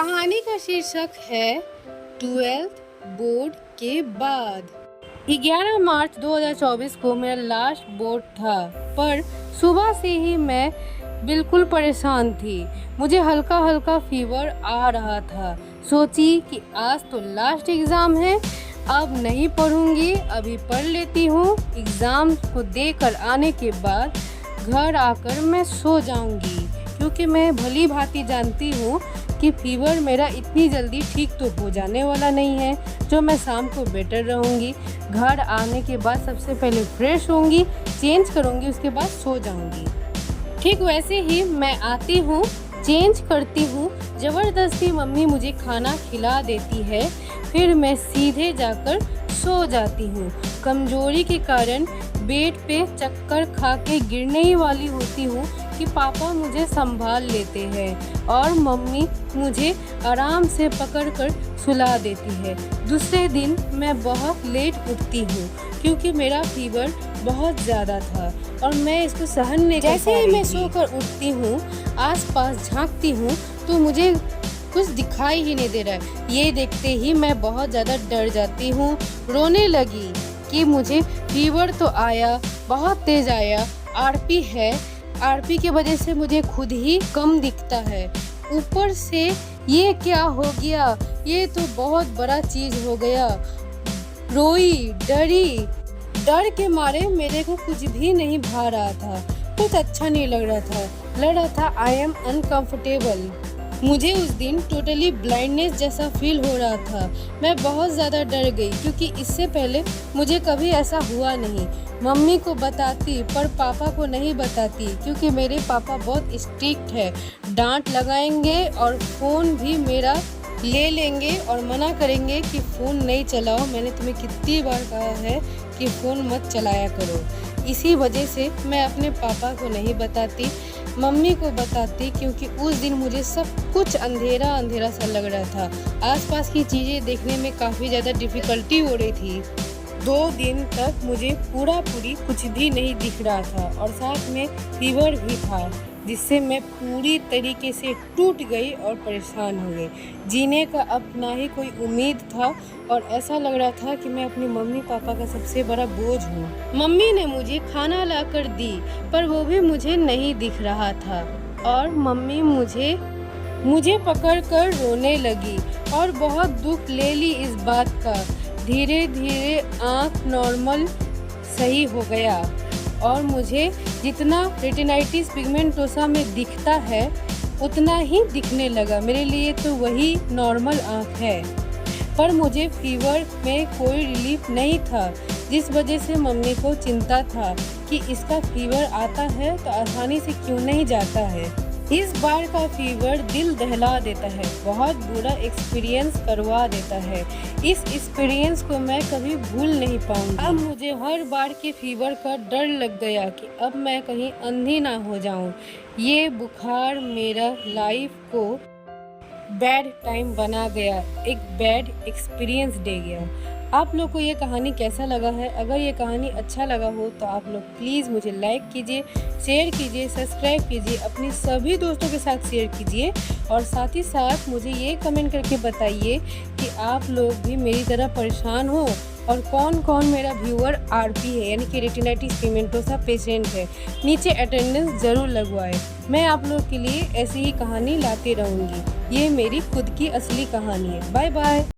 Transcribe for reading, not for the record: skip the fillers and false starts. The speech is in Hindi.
कहानी का शीर्षक है 12th बोर्ड के बाद। 11 मार्च 2024 को मेरा लास्ट बोर्ड था, पर सुबह से ही मैं बिल्कुल परेशान थी। मुझे हल्का हल्का फीवर आ रहा था। सोची कि आज तो लास्ट एग्ज़ाम है, अब नहीं पढ़ूंगी, अभी पढ़ लेती हूँ। एग्ज़ाम को देकर आने के बाद घर आकर मैं सो जाऊंगी, क्योंकि मैं भली भांति जानती हूँ कि फीवर मेरा इतनी जल्दी ठीक तो हो जाने वाला नहीं है, जो मैं शाम को बेटर रहूँगी। घर आने के बाद सबसे पहले फ्रेश होंगी, चेंज करूँगी, उसके बाद सो जाऊँगी। ठीक वैसे ही मैं आती हूँ, चेंज करती हूँ, ज़बरदस्ती मम्मी मुझे खाना खिला देती है, फिर मैं सीधे जाकर सो जाती हूँ। कमज़ोरी के कारण बेड पे चक्कर खा के गिरने ही वाली होती हूँ कि पापा मुझे संभाल लेते हैं और मम्मी मुझे आराम से पकड़कर सुला देती है। दूसरे दिन मैं बहुत लेट उठती हूँ, क्योंकि मेरा फीवर बहुत ज़्यादा था और मैं इसको सहन नहीं कर पा रही थी। जैसे ही मैं सोकर उठती हूँ, आसपास झांकती हूँ तो मुझे कुछ दिखाई ही नहीं दे रहा है। ये देखते ही मैं बहुत ज़्यादा डर जाती हूँ, रोने लगी कि मुझे फीवर तो आया, बहुत तेज़ आया, आरपी है, आरपी की वजह से मुझे खुद ही कम दिखता है। ऊपर से ये क्या हो गया, ये तो बहुत बड़ा चीज़ हो गया। रोई, डरी, डर के मारे मेरे को कुछ भी नहीं भा रहा था, कुछ अच्छा नहीं लग रहा था। I am uncomfortable. मुझे उस दिन टोटली ब्लाइंडनेस जैसा फील हो रहा था। मैं बहुत ज़्यादा डर गई, क्योंकि इससे पहले मुझे कभी ऐसा हुआ नहीं। मम्मी को बताती, पर पापा को नहीं बताती, क्योंकि मेरे पापा बहुत स्ट्रिक्ट है, डांट लगाएंगे और फ़ोन भी मेरा ले लेंगे और मना करेंगे कि फ़ोन नहीं चलाओ। मैंने तुम्हें कितनी बार कहा है कि फ़ोन मत चलाया करो। इसी वजह से मैं अपने पापा को नहीं बताती, मम्मी को बताती, क्योंकि उस दिन मुझे सब कुछ अंधेरा अंधेरा सा लग रहा था। आसपास की चीज़ें देखने में काफ़ी ज़्यादा डिफ़िकल्टी हो रही थी। 2 दिन तक मुझे पूरी कुछ भी नहीं दिख रहा था और साथ में फीवर भी था, जिससे मैं पूरी तरीके से टूट गई और परेशान हो गई। जीने का अब ना ही कोई उम्मीद था और ऐसा लग रहा था कि मैं अपनी मम्मी पापा का सबसे बड़ा बोझ हूँ। मम्मी ने मुझे खाना लाकर दी, पर वो भी मुझे नहीं दिख रहा था और मम्मी मुझे पकड़कर रोने लगी और बहुत दुख ले ली इस बात का। धीरे धीरे आँख नॉर्मल सही हो गया और मुझे जितना रेटिनाइटिस पिगमेंटोसा में दिखता है उतना ही दिखने लगा। मेरे लिए तो वही नॉर्मल आँख है, पर मुझे फीवर में कोई रिलीफ नहीं था, जिस वजह से मम्मी को चिंता था कि इसका फीवर आता है तो आसानी से क्यों नहीं जाता है। इस बार का फीवर दिल दहला देता है, बहुत बुरा एक्सपीरियंस करवा देता है। इस एक्सपीरियंस को मैं कभी भूल नहीं पाऊंगी। अब मुझे हर बार के फीवर का डर लग गया कि अब मैं कहीं अंधी ना हो जाऊं। ये बुखार मेरा लाइफ को बैड टाइम बना गया, एक बैड एक्सपीरियंस दे गया। आप लोग को ये कहानी कैसा लगा है? अगर ये कहानी अच्छा लगा हो तो आप लोग प्लीज़ मुझे लाइक कीजिए, शेयर कीजिए, सब्सक्राइब कीजिए, अपनी सभी दोस्तों के साथ शेयर कीजिए और साथ ही साथ मुझे ये कमेंट करके बताइए कि आप लोग भी मेरी तरह परेशान हो और कौन कौन मेरा व्यूअर आरपी है, यानी कि रेटिनाइटिस पिगमेंटोसा पेशेंट है। नीचे अटेंडेंस ज़रूर लगवाए। मैं आप लोग के लिए ऐसी ही कहानी लाती रहूँगी। ये मेरी खुद की असली कहानी है। Bye bye.